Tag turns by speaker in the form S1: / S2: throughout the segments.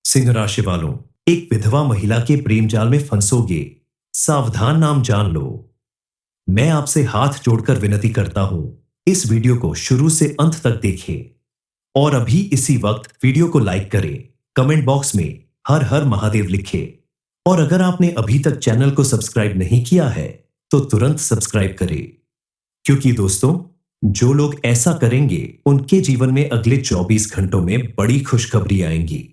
S1: सिंह राशि वालों, एक विधवा महिला के प्रेम जाल में फंसोगे, सावधान नाम जान लो। मैं आपसे हाथ जोड़कर विनती करता हूं, इस वीडियो को शुरू से अंत तक देखें और अभी इसी वक्त वीडियो को लाइक करें, कमेंट बॉक्स में हर हर महादेव लिखें और अगर आपने अभी तक चैनल को सब्सक्राइब नहीं किया है तो तुरंत सब्सक्राइब करें, क्योंकि दोस्तों, जो लोग ऐसा करेंगे उनके जीवन में अगले 24 घंटों में बड़ी खुशखबरी आएंगी।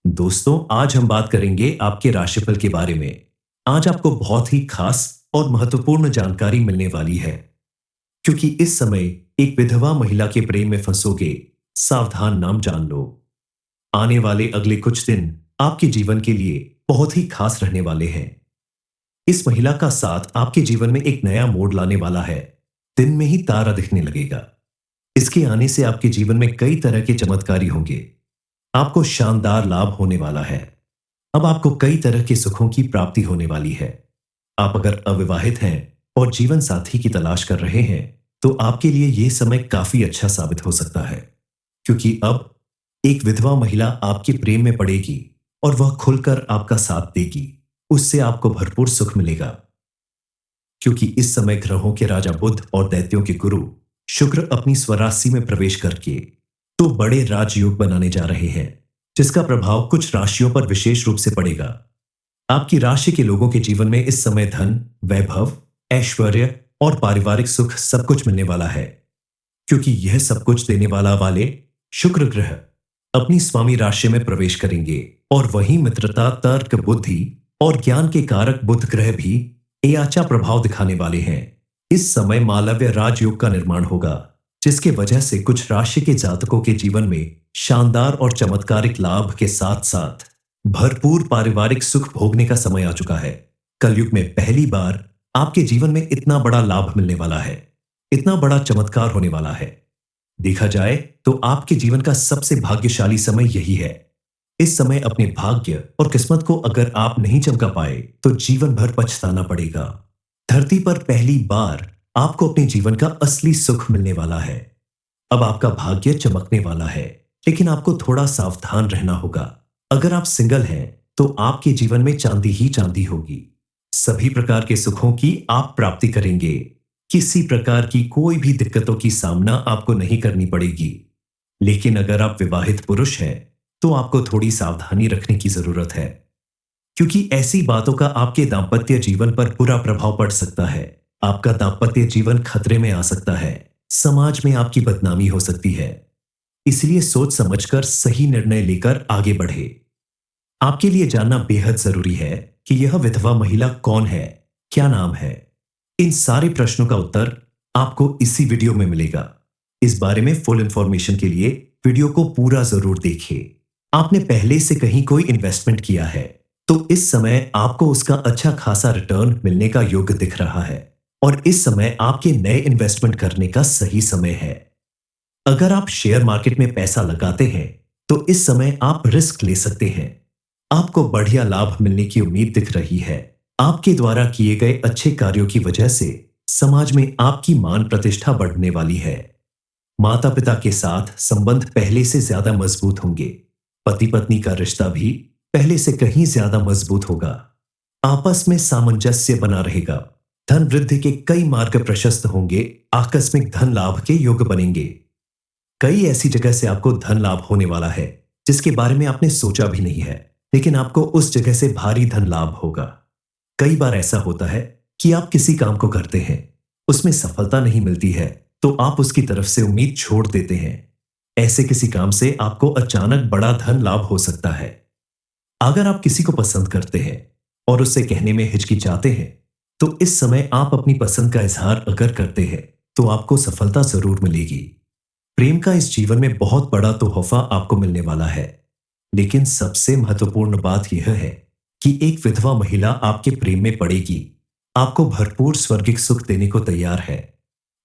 S1: दोस्तों, आज हम बात करेंगे आपके राशिफल के बारे में। आज आपको बहुत ही खास और महत्वपूर्ण जानकारी मिलने वाली है, क्योंकि इस समय एक विधवा महिला के प्रेम में फंसोगे, सावधान नाम जान लो। आने वाले अगले कुछ दिन आपके जीवन के लिए बहुत ही खास रहने वाले हैं। इस महिला का साथ आपके जीवन में एक नया मोड़ लाने वाला है। दिन में ही तारा दिखने लगेगा। इसके आने से आपके जीवन में कई तरह के चमत्कारी होंगे। आपको शानदार लाभ होने वाला है। अब आपको कई तरह के सुखों की प्राप्ति होने वाली है। आप अगर अविवाहित हैं और जीवन साथी की तलाश कर रहे हैं तो आपके लिए यह समय काफी अच्छा साबित हो सकता है, क्योंकि अब एक विधवा महिला आपके प्रेम में पड़ेगी और वह खुलकर आपका साथ देगी। उससे आपको भरपूर सुख मिलेगा, क्योंकि इस समय ग्रहों के राजा बुध और दैत्यों के गुरु शुक्र अपनी स्वराशि में प्रवेश करके तो बड़े राजयोग बनाने जा रहे हैं, जिसका प्रभाव कुछ राशियों पर विशेष रूप से पड़ेगा। आपकी राशि के लोगों के जीवन में इस समय धन, वैभव, ऐश्वर्य और पारिवारिक सुख सब कुछ मिलने वाला है, क्योंकि यह सब कुछ देने वाले शुक्र ग्रह अपनी स्वामी राशि में प्रवेश करेंगे और वहीं मित्रता, तर्क, बुद्धि और ज्ञान के कारक बुध ग्रह भी एयाचा प्रभाव दिखाने वाले हैं। इस समय मालव्य राजयोग का निर्माण होगा, जिसके वजह से कुछ राशि के जातकों के जीवन में शानदार और चमत्कारिक लाभ के साथ साथ भरपूर पारिवारिक सुख भोगने का समय आ चुका है। कलयुग में पहली बार आपके जीवन में इतना बड़ा लाभ मिलने वाला है, इतना बड़ा चमत्कार होने वाला है। देखा जाए तो आपके जीवन का सबसे भाग्यशाली समय यही है। इस समय अपने भाग्य और किस्मत को अगर आप नहीं चमका पाए तो जीवन भर पछताना पड़ेगा। धरती पर पहली बार आपको अपने जीवन का असली सुख मिलने वाला है। अब आपका भाग्य चमकने वाला है, लेकिन आपको थोड़ा सावधान रहना होगा। अगर आप सिंगल हैं तो आपके जीवन में चांदी ही चांदी होगी। सभी प्रकार के सुखों की आप प्राप्ति करेंगे। किसी प्रकार की कोई भी दिक्कतों की सामना आपको नहीं करनी पड़ेगी। लेकिन अगर आप विवाहित पुरुष हैं तो आपको थोड़ी सावधानी रखने की जरूरत है, क्योंकि ऐसी बातों का आपके दाम्पत्य जीवन पर बुरा प्रभाव पड़ सकता है। आपका दाम्पत्य जीवन खतरे में आ सकता है। समाज में आपकी बदनामी हो सकती है। इसलिए सोच समझकर सही निर्णय लेकर आगे बढ़े। आपके लिए जानना बेहद जरूरी है कि यह विधवा महिला कौन है, क्या नाम है। इन सारे प्रश्नों का उत्तर आपको इसी वीडियो में मिलेगा। इस बारे में फुल इंफॉर्मेशन के लिए वीडियो को पूरा जरूर देखिए। आपने पहले से कहीं कोई इन्वेस्टमेंट किया है तो इस समय आपको उसका अच्छा खासा रिटर्न मिलने का योग दिख रहा है और इस समय आपके नए इन्वेस्टमेंट करने का सही समय है। अगर आप शेयर मार्केट में पैसा लगाते हैं तो इस समय आप रिस्क ले सकते हैं। आपको बढ़िया लाभ मिलने की उम्मीद दिख रही है। आपके द्वारा किए गए अच्छे कार्यों की वजह से समाज में आपकी मान प्रतिष्ठा बढ़ने वाली है। माता पिता के साथ संबंध पहले से ज्यादा मजबूत होंगे। पति पत्नी का रिश्ता भी पहले से कहीं ज्यादा मजबूत होगा। आपस में सामंजस्य बना रहेगा। धन वृद्धि के कई मार्ग प्रशस्त होंगे। आकस्मिक धन लाभ के योग बनेंगे। कई ऐसी जगह से आपको धन लाभ होने वाला है जिसके बारे में आपने सोचा भी नहीं है, लेकिन आपको उस जगह से भारी धन लाभ होगा। कई बार ऐसा होता है कि आप किसी काम को करते हैं, उसमें सफलता नहीं मिलती है तो आप उसकी तरफ से उम्मीद छोड़ देते हैं। ऐसे किसी काम से आपको अचानक बड़ा धन लाभ हो सकता है। अगर आप किसी को पसंद करते हैं और उससे कहने में हिचकिचाते हैं तो इस समय आप अपनी पसंद का इजहार अगर करते हैं तो आपको सफलता जरूर मिलेगी। प्रेम का इस जीवन में बहुत बड़ा तोहफा आपको मिलने वाला है। लेकिन सबसे महत्वपूर्ण बात यह है कि एक विधवा महिला आपके प्रेम में पड़ेगी। आपको भरपूर स्वर्गिक सुख देने को तैयार है।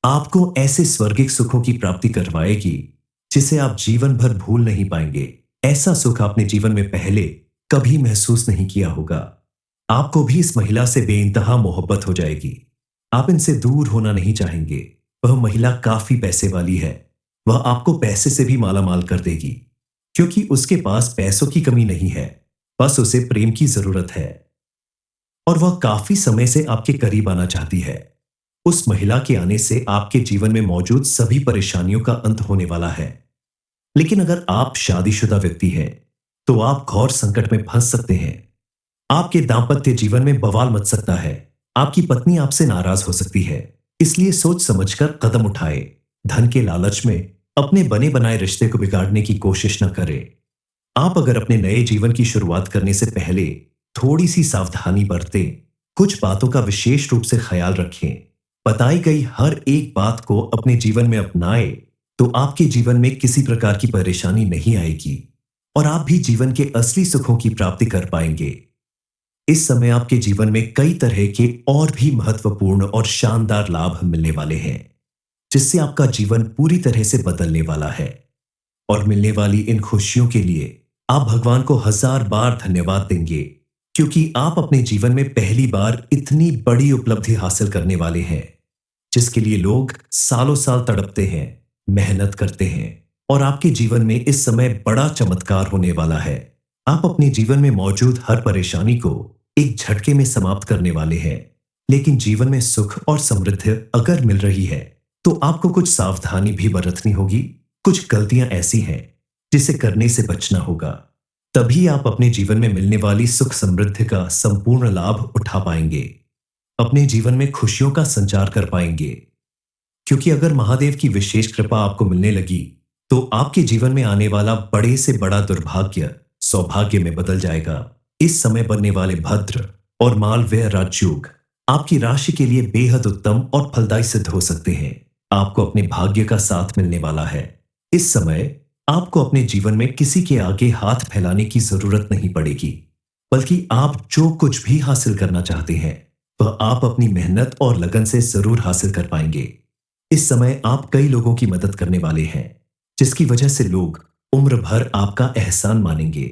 S1: आपको ऐसे स्वर्गिक सुखों की प्राप्ति करवाएगी जिसे आप जीवन भर भूल नहीं पाएंगे। ऐसा सुख आपने जीवन में पहले कभी महसूस नहीं किया होगा। आपको भी इस महिला से बेइंतहा मोहब्बत हो जाएगी। आप इनसे दूर होना नहीं चाहेंगे। वह महिला काफी पैसे वाली है। वह आपको पैसे से भी माला माल कर देगी। क्योंकि उसके पास पैसों की कमी नहीं है, बस उसे प्रेम की जरूरत है और वह काफी समय से आपके करीब आना चाहती है। उस महिला के आने से आपके जीवन में मौजूद सभी परेशानियों का अंत होने वाला है। लेकिन अगर आप शादीशुदा व्यक्ति हैं, तो आप घोर संकट में फंस सकते हैं। आपके दाम्पत्य जीवन में बवाल मच सकता है। आपकी पत्नी आपसे नाराज हो सकती है। इसलिए सोच समझकर कदम उठाएं। धन के लालच में अपने बने बनाए रिश्ते को बिगाड़ने की कोशिश न करें। आप अगर अपने नए जीवन की शुरुआत करने से पहले थोड़ी सी सावधानी बरतें, कुछ बातों का विशेष रूप से ख्याल रखें, बताई गई हर एक बात को अपने जीवन में अपनाएं, तो आपके जीवन में किसी प्रकार की परेशानी नहीं आएगी और आप भी जीवन के असली सुखों की प्राप्ति कर पाएंगे। इस समय आपके जीवन में कई तरह के और भी महत्वपूर्ण और शानदार लाभ मिलने वाले हैं, जिससे आपका जीवन पूरी तरह से बदलने वाला है। और मिलने वाली इन खुशियों के लिए आप भगवान को हजार बार धन्यवाद देंगे, क्योंकि आप अपने जीवन में पहली बार इतनी बड़ी उपलब्धि हासिल करने वाले हैं, जिसके लिए लोग सालों साल तड़पते हैं, मेहनत करते हैं और आपके जीवन में इस समय बड़ा चमत्कार होने वाला है। आप अपने जीवन में मौजूद हर परेशानी को एक झटके में समाप्त करने वाले हैं। लेकिन जीवन में सुख और समृद्धि अगर मिल रही है, तो आपको कुछ सावधानी भी बरतनी होगी। कुछ गलतियां ऐसी हैं जिसे करने से बचना होगा। तभी आप अपने जीवन में मिलने वाली सुख समृद्धि का संपूर्ण लाभ उठा पाएंगे, अपने जीवन में खुशियों का संचार कर पाएंगे। क्योंकि अगर महादेव की विशेष कृपा आपको मिलने लगी, तो आपके जीवन में आने वाला बड़े से बड़ा दुर्भाग्य सौभाग्य में बदल जाएगा। इस समय बनने वाले भद्र और मालव्य राजयोग आपकी राशि के लिए बेहद उत्तम और फलदायी सिद्ध हो सकते हैं। आपको अपने भाग्य का साथ मिलने वाला है। इस समय आपको अपने जीवन में किसी के आगे हाथ फैलाने की जरूरत नहीं पड़ेगी, बल्कि आप जो कुछ भी हासिल करना चाहते हैं, वह आप अपनी मेहनत और लगन से जरूर हासिल कर पाएंगे। इस समय आप कई लोगों की मदद करने वाले हैं, जिसकी वजह से लोग उम्र भर आपका एहसान मानेंगे।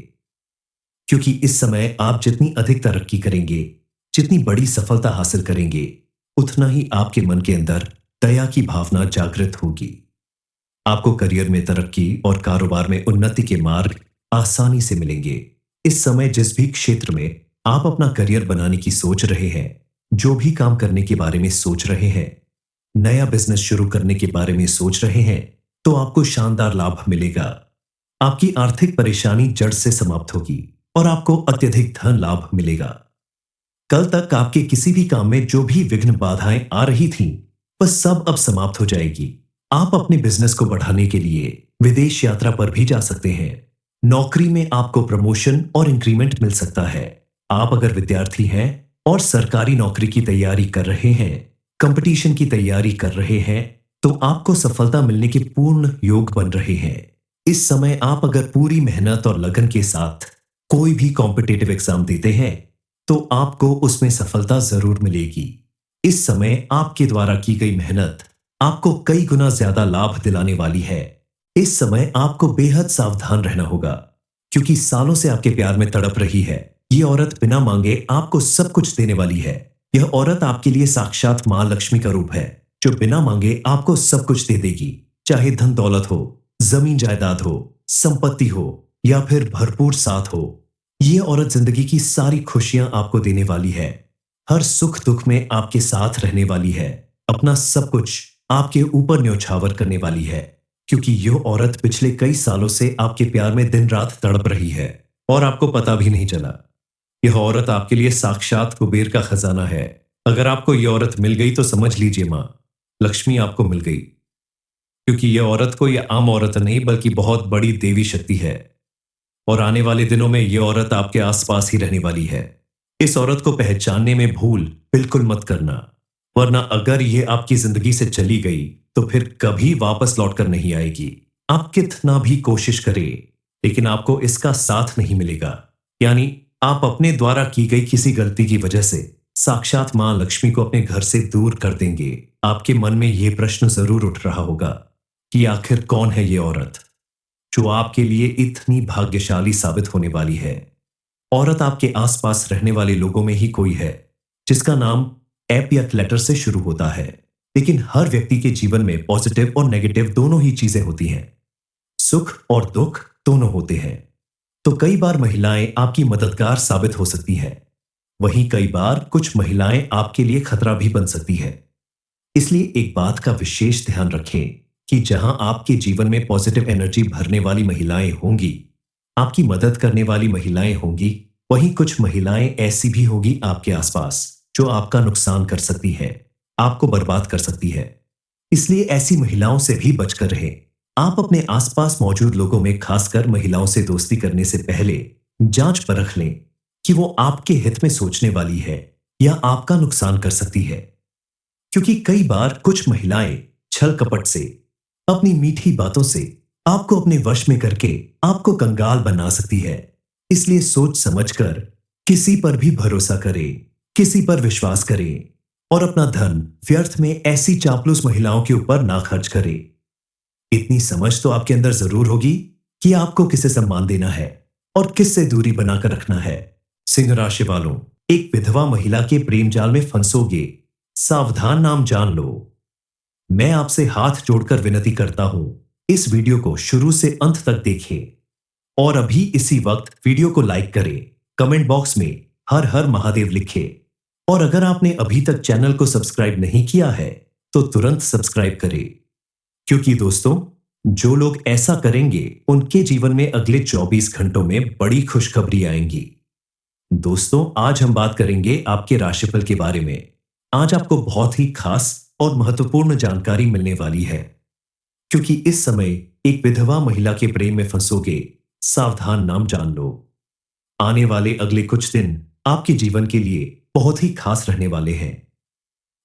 S1: क्योंकि इस समय आप जितनी अधिक तरक्की करेंगे, जितनी बड़ी सफलता हासिल करेंगे, उतना ही आपके मन के अंदर दया की भावना जागृत होगी। आपको करियर में तरक्की और कारोबार में उन्नति के मार्ग आसानी से मिलेंगे। इस समय जिस भी क्षेत्र में आप अपना करियर बनाने की सोच रहे हैं, जो भी काम करने के बारे में सोच रहे हैं, नया बिजनेस शुरू करने के बारे में सोच रहे हैं, तो आपको शानदार लाभ मिलेगा। आपकी आर्थिक परेशानी जड़ से समाप्त होगी और आपको अत्यधिक धन लाभ मिलेगा। कल तक आपके किसी भी काम में जो भी विघ्न बाधाएं आ रही थीं, वह सब अब समाप्त हो जाएगी। आप अपने बिजनेस को बढ़ाने के लिए विदेश यात्रा पर भी जा सकते हैं। नौकरी में आपको प्रमोशन और इंक्रीमेंट मिल सकता है। आप अगर विद्यार्थी हैं और सरकारी नौकरी की तैयारी कर रहे हैं, कंपटीशन की तैयारी कर रहे हैं, तो आपको सफलता मिलने के पूर्ण योग बन रहे हैं। इस समय आप अगर पूरी मेहनत और लगन के साथ कोई भी कॉम्पिटिटिव एग्जाम देते हैं, तो आपको उसमें सफलता जरूर मिलेगी। इस समय आपके द्वारा की गई मेहनत आपको कई गुना ज्यादा लाभ दिलाने वाली है। इस समय आपको बेहद सावधान रहना होगा, क्योंकि सालों से आपके प्यार में तड़प रही है ये औरत बिना मांगे आपको सब कुछ देने वाली है। यह औरत आपके लिए साक्षात मां लक्ष्मी का रूप है, जो बिना मांगे आपको सब कुछ दे देगी, चाहे धन दौलत हो, जमीन जायदाद हो, संपत्ति हो या फिर भरपूर साथ हो। ये औरत जिंदगी की सारी खुशियां आपको देने वाली है, हर सुख दुख में आपके साथ रहने वाली है, अपना सब कुछ आपके ऊपर न्यौछावर करने वाली है। क्योंकि यह औरत पिछले कई सालों से आपके प्यार में दिन रात तड़प रही है और आपको पता भी नहीं चला। यह औरत आपके लिए साक्षात कुबेर का खजाना है। अगर आपको यह औरत मिल गई तो समझ लीजिए मां लक्ष्मी आपको मिल गई, क्योंकि यह औरत कोई आम औरत नहीं बल्कि बहुत बड़ी देवी शक्ति है। और आने वाले दिनों में यह औरत आपके आसपास ही रहने वाली है। इस औरत को पहचानने में भूल बिल्कुल मत करना, वरना अगर यह आपकी जिंदगी से चली गई तो फिर कभी वापस लौटकर नहीं आएगी। आप कितना भी कोशिश करें, लेकिन आपको इसका साथ नहीं मिलेगा। यानी आप अपने द्वारा की गई किसी गलती की वजह से साक्षात मां लक्ष्मी को अपने घर से दूर कर देंगे। आपके मन में यह प्रश्न जरूर उठ रहा होगा कि आखिर कौन है यह औरत जो आपके लिए इतनी भाग्यशाली साबित होने वाली है। औरत आपके आसपास रहने वाले लोगों में ही कोई है जिसका नाम एप या लेटर से शुरू होता है। लेकिन हर व्यक्ति के जीवन में पॉजिटिव और नेगेटिव दोनों ही चीजें होती हैं। सुख और दुख दोनों होते हैं। तो कई बार महिलाएं आपकी मददगार साबित हो सकती हैं, वहीं कई बार कुछ महिलाएं आपके लिए खतरा भी बन सकती है। इसलिए एक बात का विशेष ध्यान रखें कि जहां आपके जीवन में पॉजिटिव एनर्जी भरने वाली महिलाएं होंगी, आपकी मदद करने वाली महिलाएं होंगी, वहीं कुछ महिलाएं ऐसी भी होगी आपके आसपास जो आपका नुकसान कर सकती है, आपको बर्बाद कर सकती है। इसलिए ऐसी महिलाओं से भी बचकर रहें। आप अपने आसपास मौजूद लोगों में खासकर महिलाओं से दोस्ती करने से पहले जांच परख लें कि वो आपके हित में सोचने वाली है या आपका नुकसान कर सकती है। क्योंकि कई बार कुछ महिलाएं छल कपट से, अपनी मीठी बातों से आपको अपने वश में करके आपको कंगाल बना सकती है। इसलिए सोच समझकर किसी पर भी भरोसा करें, किसी पर विश्वास करें और अपना धन व्यर्थ में ऐसी चापलूस महिलाओं के ऊपर ना खर्च करें। इतनी समझ तो आपके अंदर जरूर होगी कि आपको किसे सम्मान देना है और किससे दूरी बनाकर रखना है। सिंह राशि वालों, एक विधवा महिला के प्रेम जाल में फंसोगे, सावधान नाम जान लो। मैं आपसे हाथ जोड़कर विनती करता हूं, इस वीडियो को शुरू से अंत तक देखें और अभी इसी वक्त वीडियो को लाइक करें, कमेंट बॉक्स में हर हर महादेव लिखें और अगर आपने अभी तक चैनल को सब्सक्राइब नहीं किया है तो तुरंत सब्सक्राइब करें। क्योंकि दोस्तों, जो लोग ऐसा करेंगे उनके जीवन में अगले 24 घंटों में बड़ी खुशखबरी आएंगी। दोस्तों, आज हम बात करेंगे आपके राशिफल के बारे में। आज आपको बहुत ही खास और महत्वपूर्ण जानकारी मिलने वाली है, क्योंकि इस समय एक विधवा महिला के प्रेम में फंसोगे, सावधान नाम जान लो। आने वाले अगले कुछ दिन आपके जीवन के लिए बहुत ही खास रहने वाले हैं।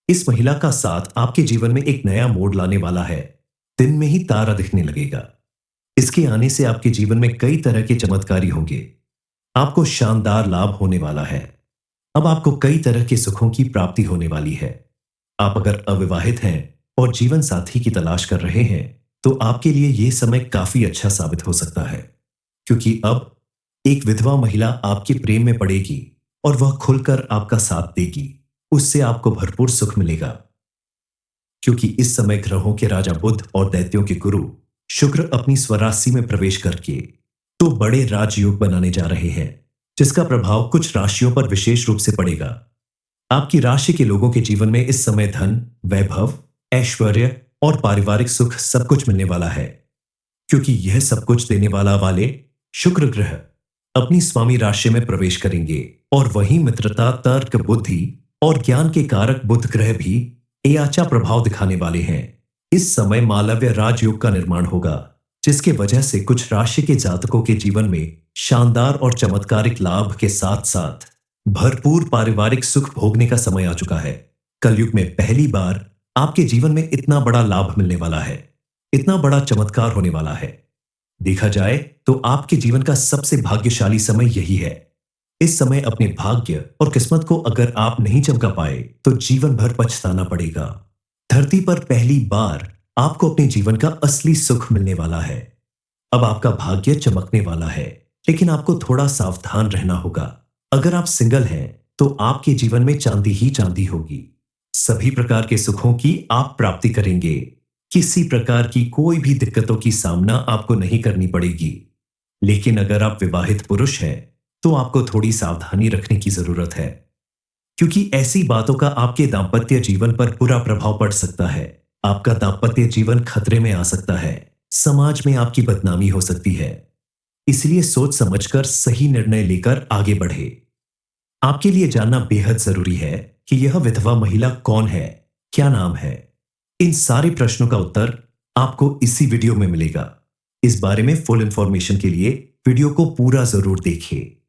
S1: इस महिला का साथ आपके जीवन में एक नया मोड़ लाने वाला है। दिन में ही तारा दिखने लगेगा। इसके आने से आपके जीवन में कई तरह के चमत्कारी होंगे। आपको शानदार लाभ होने वाला है। अब आपको कई तरह के सुखों की प्राप्ति होने वाली है। आप अगर अविवाहित हैं और जीवन साथी की तलाश कर रहे हैं तो आपके लिए यह समय काफी अच्छा साबित हो सकता है, क्योंकि अब एक विधवा महिला आपके प्रेम में पड़ेगी और वह खुलकर आपका साथ देगी। उससे आपको भरपूर सुख मिलेगा, क्योंकि इस समय ग्रहों के राजा बुध और दैत्यों के गुरु शुक्र अपनी स्वराशि में प्रवेश करके तो बड़े राजयोग बनाने जा रहे हैं, जिसका प्रभाव कुछ राशियों पर विशेष रूप से पड़ेगा। आपकी राशि के लोगों के जीवन में इस समय धन, वैभव, ऐश्वर्य और पारिवारिक सुख सब कुछ मिलने वाला है, क्योंकि यह सब कुछ देने वाले शुक्र ग्रह अपनी स्वामी राशि में प्रवेश करेंगे और वहीं मित्रता, तर्क, बुद्धि और ज्ञान के कारक बुध ग्रह भी एआचा प्रभाव दिखाने वाले हैं। इस समय मालव्य राजयोग का निर्माण होगा, जिसके वजह से कुछ राशि के जातकों के जीवन में शानदार और चमत्कारिक लाभ के साथ साथ भरपूर पारिवारिक सुख भोगने का समय आ चुका है। कलयुग में पहली बार आपके जीवन में इतना बड़ा लाभ मिलने वाला है, इतना बड़ा चमत्कार होने वाला है। देखा जाए तो आपके जीवन का सबसे भाग्यशाली समय यही है। इस समय अपने भाग्य और किस्मत को अगर आप नहीं चमका पाए तो जीवन भर पछताना पड़ेगा। धरती पर पहली बार आपको अपने जीवन का असली सुख मिलने वाला है। अब आपका भाग्य चमकने वाला है, लेकिन आपको थोड़ा सावधान रहना होगा। अगर आप सिंगल हैं तो आपके जीवन में चांदी ही चांदी होगी। सभी प्रकार के सुखों की आप प्राप्ति करेंगे। किसी प्रकार की कोई भी दिक्कतों की सामना आपको नहीं करनी पड़ेगी। लेकिन अगर आप विवाहित पुरुष हैं तो आपको थोड़ी सावधानी रखने की जरूरत है, क्योंकि ऐसी बातों का आपके दांपत्य जीवन पर बुरा प्रभाव पड़ सकता है। आपका दांपत्य जीवन खतरे में आ सकता है, समाज में आपकी बदनामी हो सकती है। इसलिए सोच समझकर सही निर्णय लेकर आगे बढ़े। आपके लिए जानना बेहद जरूरी है कि यह विधवा महिला कौन है, क्या नाम है। इन सारे प्रश्नों का उत्तर आपको इसी वीडियो में मिलेगा। इस बारे में फुल इंफॉर्मेशन के लिए वीडियो को पूरा जरूर देखिए।